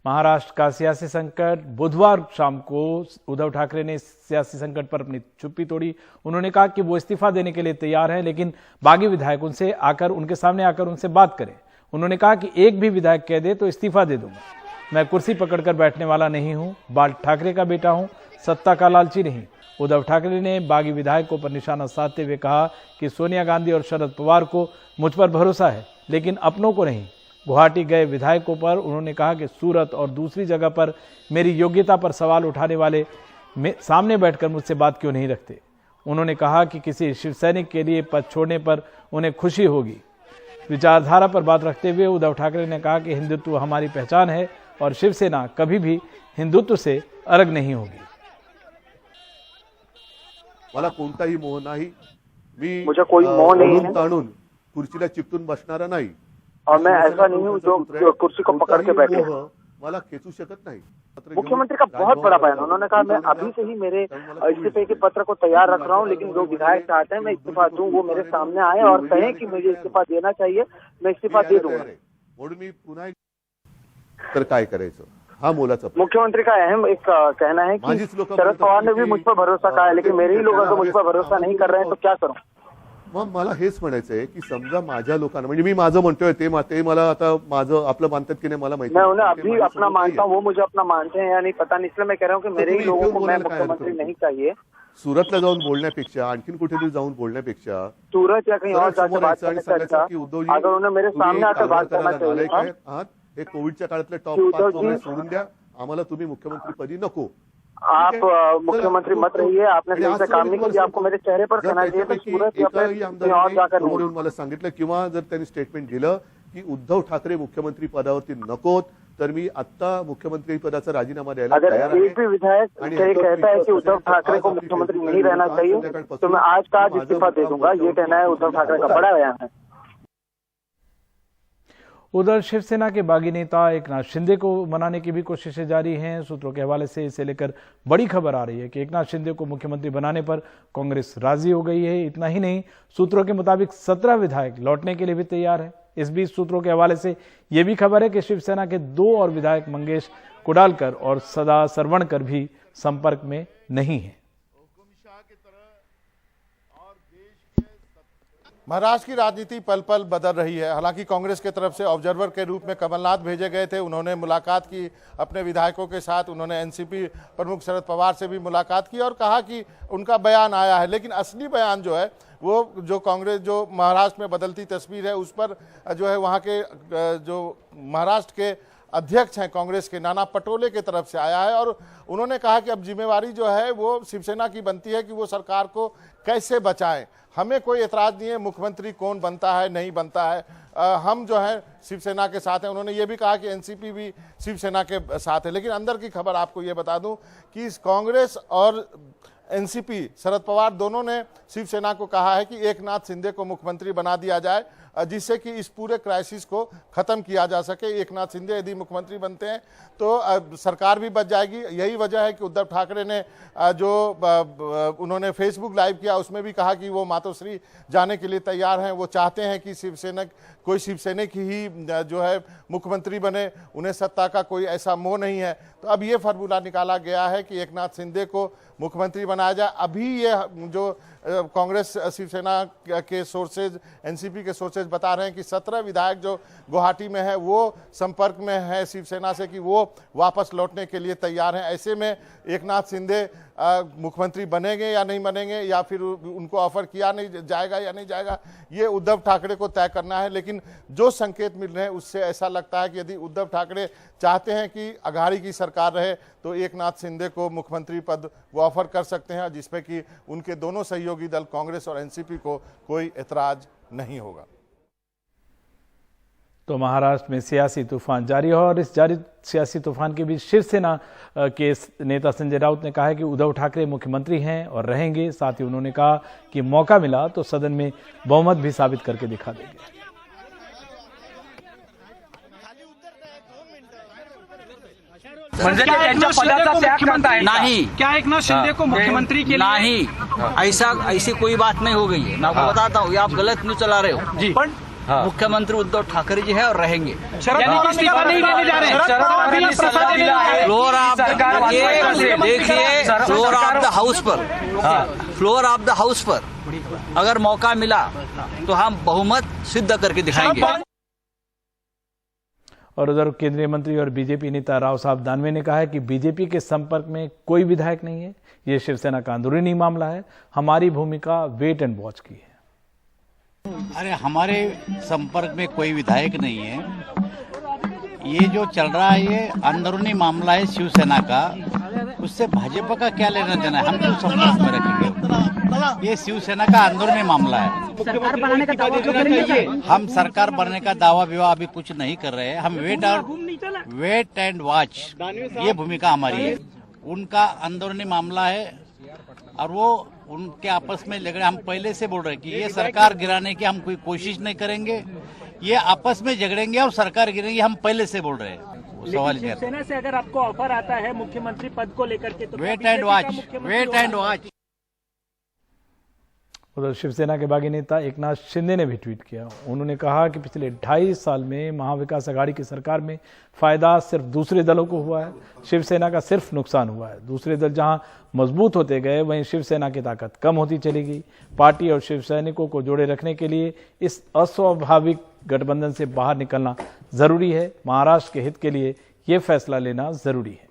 महाराष्ट्र का सियासी संकट। बुधवार शाम को उद्धव ठाकरे ने सियासी संकट पर अपनी चुप्पी तोड़ी। उन्होंने कहा कि वो इस्तीफा देने के लिए तैयार हैं, लेकिन बागी विधायक उनके सामने आकर उनसे बात करें। उन्होंने कहा कि एक भी विधायक कह दे तो इस्तीफा दे दूंगा। मैं कुर्सी पकड़कर बैठने वाला नहीं हूं, बाल ठाकरे का बेटा हूं, सत्ता का लालची नहीं। उद्धव ठाकरे ने बागी विधायकों पर निशाना साधते हुए कहा कि सोनिया गांधी और शरद पवार को मुझ पर भरोसा है, लेकिन अपनों को नहीं। गुवाहाटी गए विधायकों पर उन्होंने कहा कि सूरत और दूसरी जगह पर मेरी योग्यता पर सवाल उठाने वाले सामने बैठकर मुझसे बात क्यों नहीं रखते। उन्होंने कहा कि किसी शिवसैनिक के लिए पद छोड़ने पर उन्हें खुशी होगी। विचारधारा पर बात रखते हुए उद्धव ठाकरे ने कहा कि हिंदुत्व हमारी पहचान है और शिवसेना कभी भी हिंदुत्व से अलग नहीं होगी। मला कोणताही मोह नाही, मी मुझे कोई मोह नहीं है, ताणून खुर्चीला चिपटून बसणारा नाही और मैं ऐसा नहीं हूँ जो कुर्सी को पकड़ के बैठे। मला खेचू शकत नाही। मुख्यमंत्री का बहुत बड़ा बयान। उन्होंने कहा मैं अभी से ही मेरे इस्तीफे के पत्र को तैयार रख रहा हूँ, लेकिन जो विधायक चाहते हैं मैं इस्तीफा दूं वो मेरे सामने आए और कहें कि मुझे इस्तीफा देना चाहिए, मैं इस्तीफा दे दूंगा। म्हणून मी पुन्हा तर काय करायचं हा मोलाचा। मुख्यमंत्री का अहम एक कहना है कि शरद पवार ने भी मुझ पर भरोसा कहा है, लेकिन मेरे ही लोग तो मुझ पर भरोसा नहीं कर रहे हैं, तो क्या करूं। मग मला हेच म्हणायचंय की समजा माझ्या लोकांना, म्हणजे मी माझं म्हणतोय ते मला आता माझं आपलं मानतात की नाही मला माहिती, मैं उन्हें अभी अपना मानता हूँ, वो मुझे अपना मानते हैं या नहीं पता नहीं, इसलिए मैं कह रहा हूँ कि मेरे ही लोगों को मैं मुख्यमंत्री नहीं चाहिए। सुरतला जाऊन बोलण्यापेक्षा, आणखीन कुठेतरी जाऊन बोलण्यापेक्षा सूरत या कहीं और जाकर बात करने से अच्छा अगर उन्हें मेरे सामने आकर बात करना चाहिए। हे कोविडच्या काळातले टॉप 5 काँग्रेस सोडून द्या, आम्हाला तुम्ही मुख्यमंत्री पदी नको। आप मुख्यमंत्री मत रहिए, आपने सही से काम नहीं किया, आपको मेरे चेहरे पर कहना चाहिए। तो सूरत या कहीं और जाकर मला सांगितलं किंवा जर त्यांनी स्टेटमेंट दिलं की उद्धव ठाकरे मुख्यमंत्री पदावरती नकोत, तर मी आता मुख्यमंत्री पदाचा राजीनामा द्यायला तयार आहे। अगर एक भी विधायक कहता है कि उद्धव ठाकरे को मुख्यमंत्री नहीं रहना चाहिए तो मैं आज का आज इस्तीफा दे दूंगा, ये कहना है उद्धव ठाकरे का बड़ा बयान है। उधर शिवसेना के बागी नेता एकनाथ शिंदे को मनाने की भी कोशिशें जारी हैं। सूत्रों के हवाले से इसे लेकर बड़ी खबर आ रही है कि एकनाथ शिंदे को मुख्यमंत्री बनाने पर कांग्रेस राजी हो गई है। इतना ही नहीं, सूत्रों के मुताबिक 17 विधायक लौटने के लिए भी तैयार है। इस बीच सूत्रों के हवाले से यह भी खबर है कि शिवसेना के 2 और विधायक मंगेश कुडालकर और सदा सरवणकर भी संपर्क में नहीं है। महाराष्ट्र की राजनीति पल पल बदल रही है। हालांकि कांग्रेस की तरफ से ऑब्जर्वर के रूप में कमलनाथ भेजे गए थे, उन्होंने मुलाकात की अपने विधायकों के साथ, उन्होंने एनसीपी प्रमुख शरद पवार से भी मुलाकात की और कहा कि उनका बयान आया है। लेकिन असली बयान जो है वो जो कांग्रेस जो महाराष्ट्र में बदलती तस्वीर है उस पर जो है वहाँ के जो महाराष्ट्र के अध्यक्ष हैं कांग्रेस के नाना पटोले की तरफ से आया है और उन्होंने कहा कि अब जिम्मेवारी जो है वो शिवसेना की बनती है कि वो सरकार को कैसे बचाएं। हमें कोई एतराज नहीं है मुख्यमंत्री कौन बनता है नहीं बनता है, हम जो है शिवसेना के साथ हैं। उन्होंने ये भी कहा कि एनसीपी भी शिवसेना के साथ है। लेकिन अंदर की खबर आपको ये बता दूं कि इस कांग्रेस और एनसीपी शरद पवार दोनों ने शिवसेना को कहा है कि एकनाथ शिंदे को मुख्यमंत्री बना दिया जाए, जिससे कि इस पूरे क्राइसिस को खत्म किया जा सके। एकनाथ शिंदे यदि मुख्यमंत्री बनते हैं तो सरकार भी बच जाएगी। यही वजह है कि उद्धव ठाकरे ने जो उन्होंने फेसबुक लाइव किया उसमें भी कहा कि वो मातोश्री जाने के लिए तैयार हैं। वो चाहते हैं कि कोई शिवसैनिक ही जो है मुख्यमंत्री बने, उन्हें सत्ता का कोई ऐसा मोह नहीं है। तो अब ये फार्मूला निकाला गया है कि एकनाथ शिंदे को मुख्यमंत्री बनाया जाए। अभी ये जो कांग्रेस शिवसेना के सोर्सेज, एनसीपी के सोर्सेज बता रहे हैं कि 17 विधायक जो गुवाहाटी में है वो संपर्क में है शिवसेना से कि वो वापस लौटने के लिए तैयार हैं। ऐसे में एकनाथ शिंदे मुख्यमंत्री बनेंगे या नहीं बनेंगे, या फिर उनको ऑफर किया नहीं जाएगा या नहीं जाएगा, ये उद्धव ठाकरे को तय करना है। लेकिन जो संकेत मिल रहे हैं उससे ऐसा लगता है कि यदि उद्धव ठाकरे चाहते हैं कि अघाड़ी की सरकार रहे तो एकनाथ शिंदे को मुख्यमंत्री पद वो ऑफर कर सकते हैं, जिसपे कि उनके दोनों सहयोगी दल कांग्रेस और एनसीपी को कोई एतराज नहीं होगा। तो महाराष्ट्र में सियासी तूफान जारी है और इस जारी सियासी तूफान के बीच शिवसेना के नेता संजय राउत ने कहा है कि उद्धव ठाकरे मुख्यमंत्री हैं और रहेंगे। साथ ही उन्होंने कहा कि मौका मिला तो सदन में बहुमत भी साबित करके दिखा देंगे। म्हणजे त्यांच्या पदाचा त्याग करताय नहीं, क्या एकनाथ शिंदे को मुख्यमंत्री के लिए नहीं, ऐसी कोई बात नहीं हो गई है। मैं आपको बताता हूँ, ये आप गलत न्यूज चला रहे हो। जी, मुख्यमंत्री उद्धव ठाकरे जी है और रहेंगे। यानी कि इस्तीफा नहीं देने जा रहे हैं। शरद पवार भी इस्तीफा देने जा रहे हैं। फ्लोर ऑफ देखिए, फ्लोर ऑफ द हाउस पर, फ्लोर ऑफ द हाउस पर अगर मौका मिला तो हम बहुमत सिद्ध करके दिखाएंगे। और उधर केंद्रीय मंत्री और बीजेपी नेता राव साहब दानवे ने कहा है कि बीजेपी के संपर्क में कोई विधायक नहीं है, ये शिवसेना का अंदरूनी मामला है, हमारी भूमिका वेट एंड वॉच की है। अरे हमारे संपर्क में कोई विधायक नहीं है, ये जो चल रहा है ये अंदरूनी मामला है शिवसेना का, उससे भाजपा का क्या लेना देना है, हम क्यों संपर्क में रखेंगे, ये शिवसेना का अंदरूनी मामला है। सरकार बनाने का दावा क्यों करेंगे? हम सरकार बनने का दावा विवाह अभी कुछ नहीं कर रहे हैं, हम वेट एंड वॉच, ये भूमिका हमारी है। उनका अंदरूनी मामला है और वो उनके आपस में लग रहे, हम पहले से बोल रहे हैं कि ये सरकार गिराने की हम कोई कोशिश नहीं करेंगे, ये आपस में झगड़ेंगे और सरकार गिरेगी, हम पहले से बोल रहे हैं। सवाल शिवसेना से अगर आपको ऑफर आता है मुख्यमंत्री पद को लेकर के, तो वेट एंड वॉच। उधर शिवसेना के बागी नेता एकनाथ शिंदे ने भी ट्वीट किया। उन्होंने कहा कि पिछले 2.5 साल में महाविकास आघाड़ी की सरकार में फायदा सिर्फ दूसरे दलों को हुआ है, शिवसेना का सिर्फ नुकसान हुआ है। दूसरे दल जहां मजबूत होते गए वहीं शिवसेना की ताकत कम होती चली गई। पार्टी और शिव सैनिकों को जोड़े रखने के लिए इस अस्वाभाविक गठबंधन से बाहर निकलना जरूरी है। महाराष्ट्र के हित के लिए यह फैसला लेना जरूरी है।